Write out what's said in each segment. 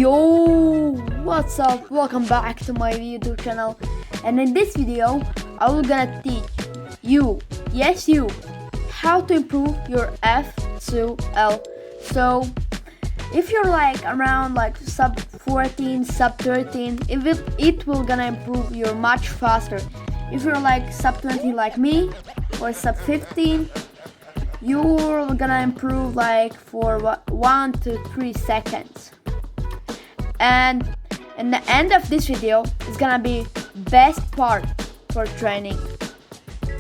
Yo, what's up? Welcome back to my YouTube channel, and in this video I will gonna teach you, yes you, how to improve your F2L. So if you're like around like sub 14, sub 13, it will gonna improve you much faster. If you're like sub 20 like me or sub 15, you're gonna improve like for 1 to 3 seconds. And in the end of this video is gonna be best part for training.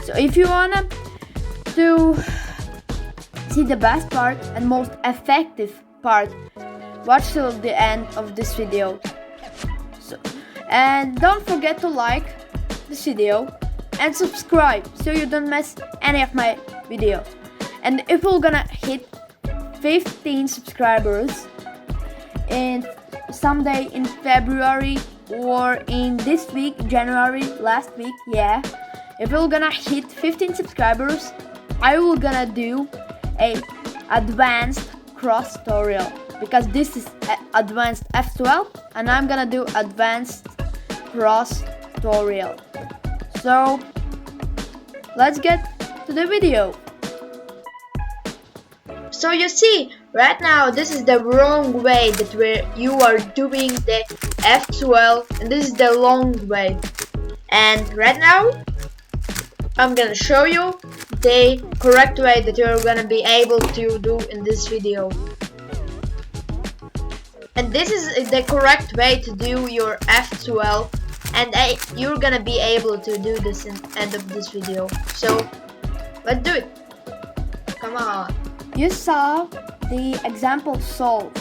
So if you wanna to see the best part and most effective part, watch till the end of this video. And don't forget to like this video and subscribe so you don't miss any of my videos. And if we're gonna hit 15 subscribers in someday in February or in this week, January, last week, yeah, if we're gonna hit 15 subscribers, I will gonna do a advanced cross tutorial, because this is advanced F2L and I'm gonna do advanced cross tutorial. So let's get to the video. So you see, right now this is the wrong way that you are doing the F2L, and this is the long way. And right now I'm gonna show you the correct way that you're gonna be able to do in this video. And this is the correct way to do your F2L, and you're gonna be able to do this in the end of this video. So let's do it. Come on. You saw the example solved,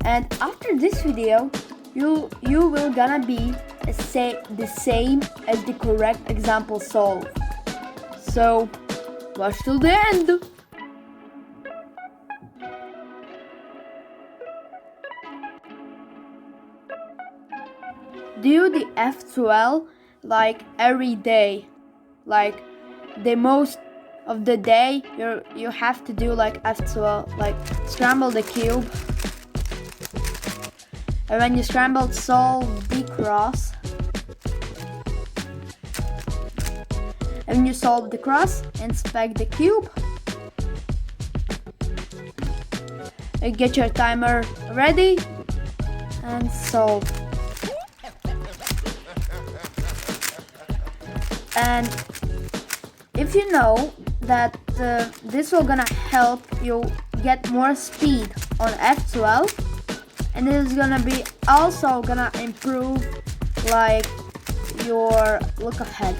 and after this video you will gonna be the same as the correct example solved. So watch till the end. Do the F2L like every day, like the most of the day you have to do like F2L, like scramble the cube, and when you scramble, solve the cross, and when you solve the cross, inspect the cube, and get your timer ready and solve. And if you know that this will gonna help you get more speed on F2L, and it is gonna be also gonna improve like your look ahead.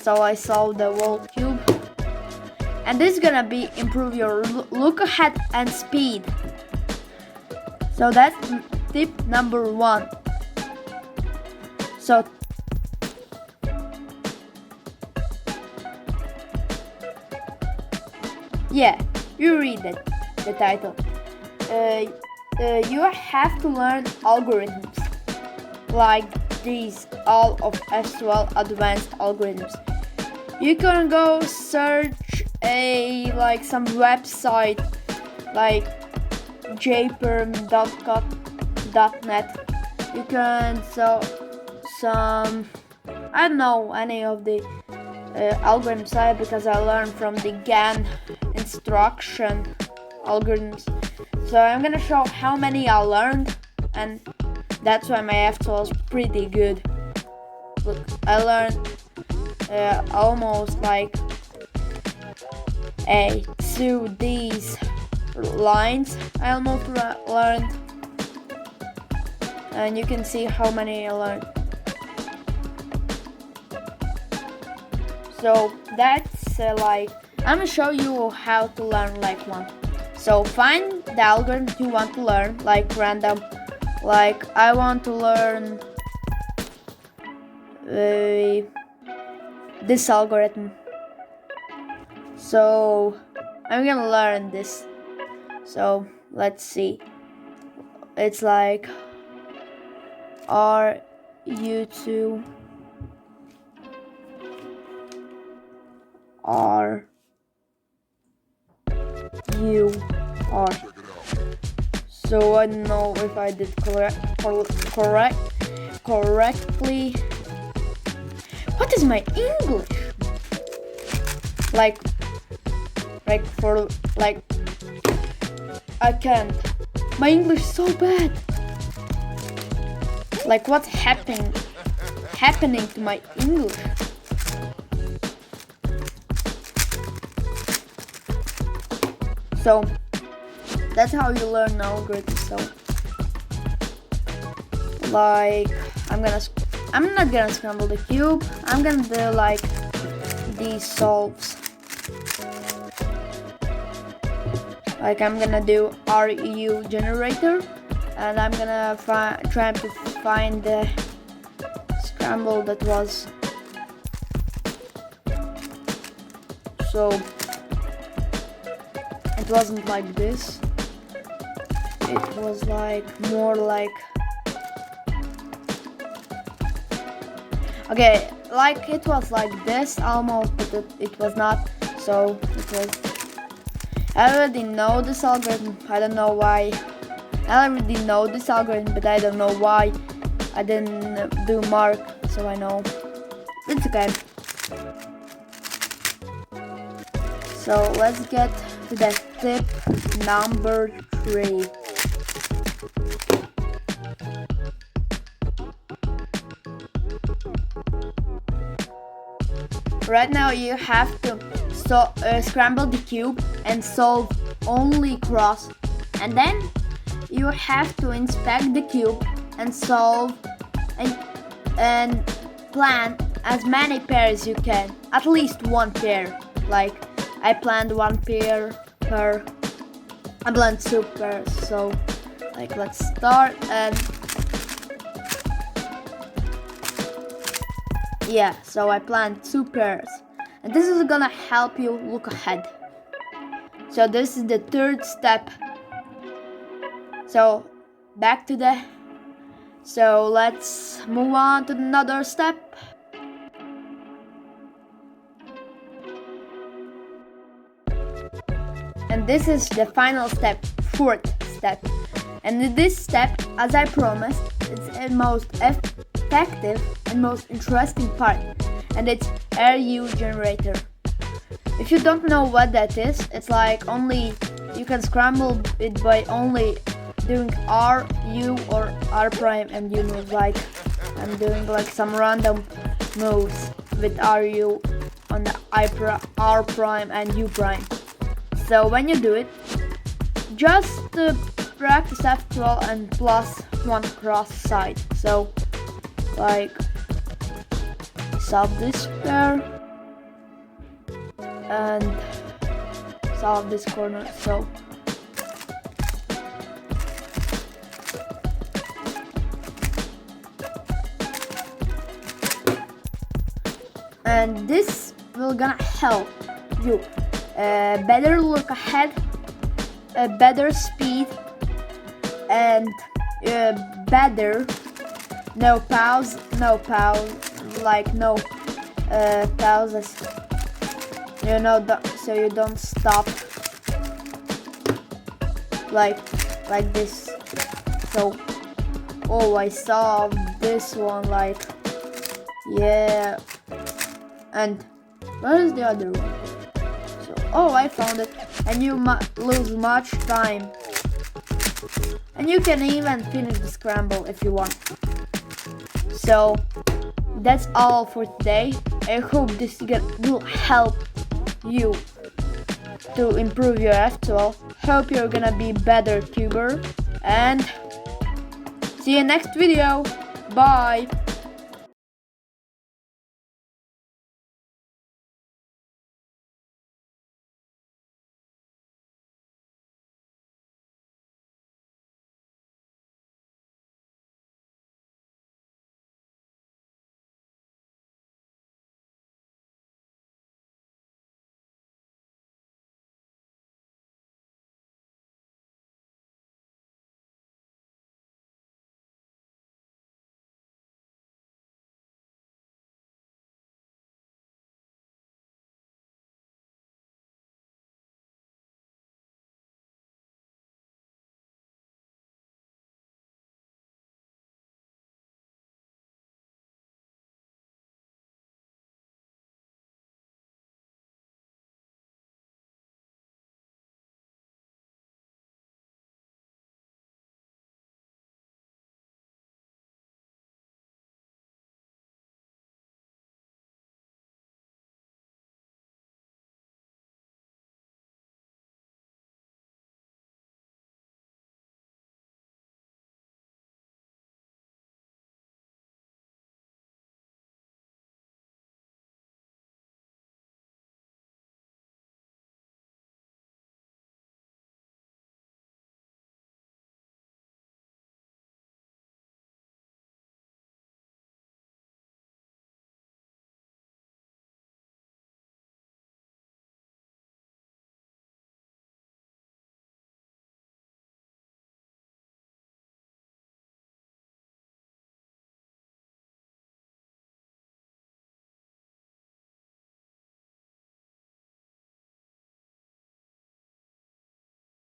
So I solved the whole cube, and this is gonna be improve your look ahead and speed. So that's tip number 1. So yeah, you read it, the title. You have to learn algorithms like these, all of F2L advanced algorithms. You can go search some website like jperm.net. You can I don't know any of the algorithm side, because I learned from the GAN instruction algorithms. So I'm gonna show how many I learned, and that's why my F2L is pretty good. Look, I learned almost like to these lines. I almost learned, and you can see how many I learned. So that's I'm gonna show you how to learn like one. So find the algorithm you want to learn, like random, like I want to learn this algorithm. So I'm gonna learn this. So let's see. It's like RU2 RU R. So I don't know if I did correctly. What is my English? Like I can't. My English is so bad. Like what's happening to my English? So that's how you learn algorithms. So like I'm not gonna scramble the cube. I'm gonna do like these solves. Like I'm gonna do RU generator, and I'm gonna try to find the scramble that was. So it wasn't like this. It was like more like. Okay, like it was like this almost, but it was not. So it was. I already know this algorithm. I don't know why. I already know this algorithm, but I don't know why I didn't do mark. So I know it's okay. So let's get to the tip number 3. Right now you have to scramble the cube and solve only cross, and then you have to inspect the cube and solve and plan as many pairs you can, at least one pair. Like I planned one pair per. I planned 2 pairs. So like let's start and yeah. So I planned 2 pairs. And this is gonna help you look ahead. So this is the 3rd step. So back to the. So let's move on to another step. And this is the final step, 4th step. And in this step, as I promised, it's the most effective and most interesting part. And it's RU generator. If you don't know what that is, it's like only you can scramble it by only doing R, U or R prime and U moves. Like I'm doing like some random moves with RU on the R prime and U prime. So when you do it, just practice F2L and plus 1 cross side. So like solve this pair and solve this corner. So and this will gonna help you better look ahead, better speed, and better no pause, like no pauses, you know, so you don't stop like this. So oh, I saw this one, like yeah. And where is the other one? So oh, I found it. And you lose much time, and you can even finish the scramble if you want. So that's all for today. I hope this will help you to improve your F2L. Hope you're gonna be better tuber, and see you next video. Bye.